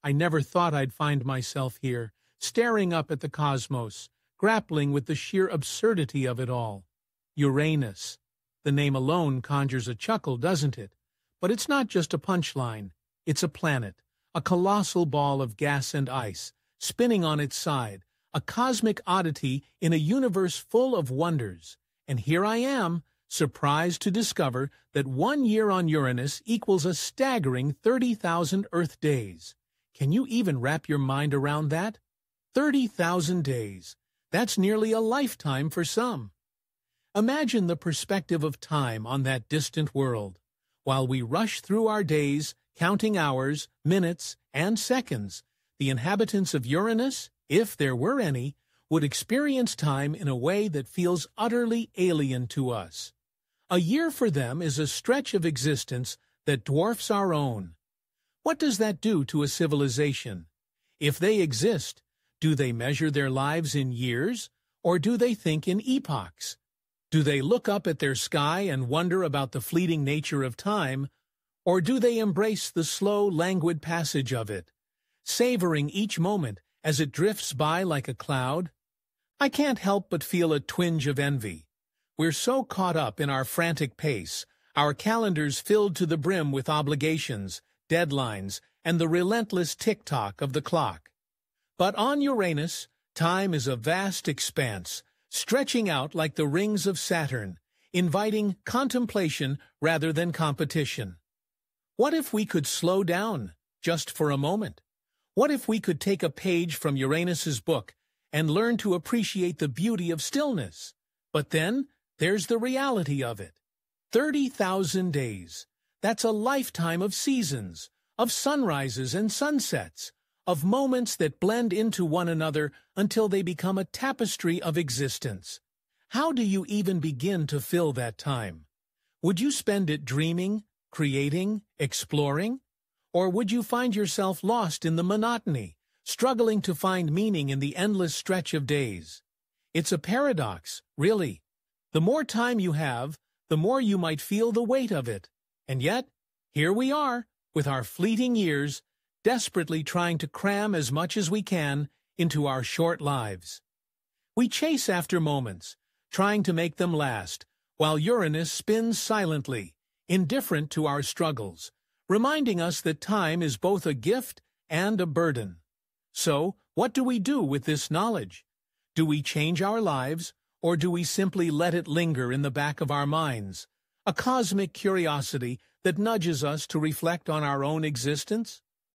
I never thought I'd find myself here, staring up at the cosmos, grappling with the sheer absurdity of it all. Uranus. The name alone conjures a chuckle, doesn't it? But it's not just a punchline. It's a planet, a colossal ball of gas and ice, spinning on its side, a cosmic oddity in a universe full of wonders. And here I am, surprised to discover that 1 year on Uranus equals a staggering 30,000 Earth days. Can you even wrap your mind around that? 30,000 days. That's nearly a lifetime for some. Imagine the perspective of time on that distant world. While we rush through our days, counting hours, minutes, and seconds, the inhabitants of Uranus, if there were any, would experience time in a way that feels utterly alien to us. A year for them is a stretch of existence that dwarfs our own. What does that do to a civilization? If they exist, do they measure their lives in years, or do they think in epochs? Do they look up at their sky and wonder about the fleeting nature of time, or do they embrace the slow, languid passage of it, savoring each moment as it drifts by like a cloud? I can't help but feel a twinge of envy. We're so caught up in our frantic pace, our calendars filled to the brim with obligations, deadlines, and the relentless tick-tock of the clock. But on Uranus, time is a vast expanse, stretching out like the rings of Saturn, inviting contemplation rather than competition. What if we could slow down, just for a moment? What if we could take a page from Uranus's book and learn to appreciate the beauty of stillness? But then, there's the reality of it. 30,000 days. That's a lifetime of seasons, of sunrises and sunsets, of moments that blend into one another until they become a tapestry of existence. How do you even begin to fill that time? Would you spend it dreaming, creating, exploring? Or would you find yourself lost in the monotony, struggling to find meaning in the endless stretch of days? It's a paradox, really. The more time you have, the more you might feel the weight of it. And yet, here we are, with our fleeting years, desperately trying to cram as much as we can into our short lives. We chase after moments, trying to make them last, while Uranus spins silently, indifferent to our struggles, reminding us that time is both a gift and a burden. So, what do we do with this knowledge? Do we change our lives, or do we simply let it linger in the back of our minds, a cosmic curiosity that nudges us to reflect on our own existence?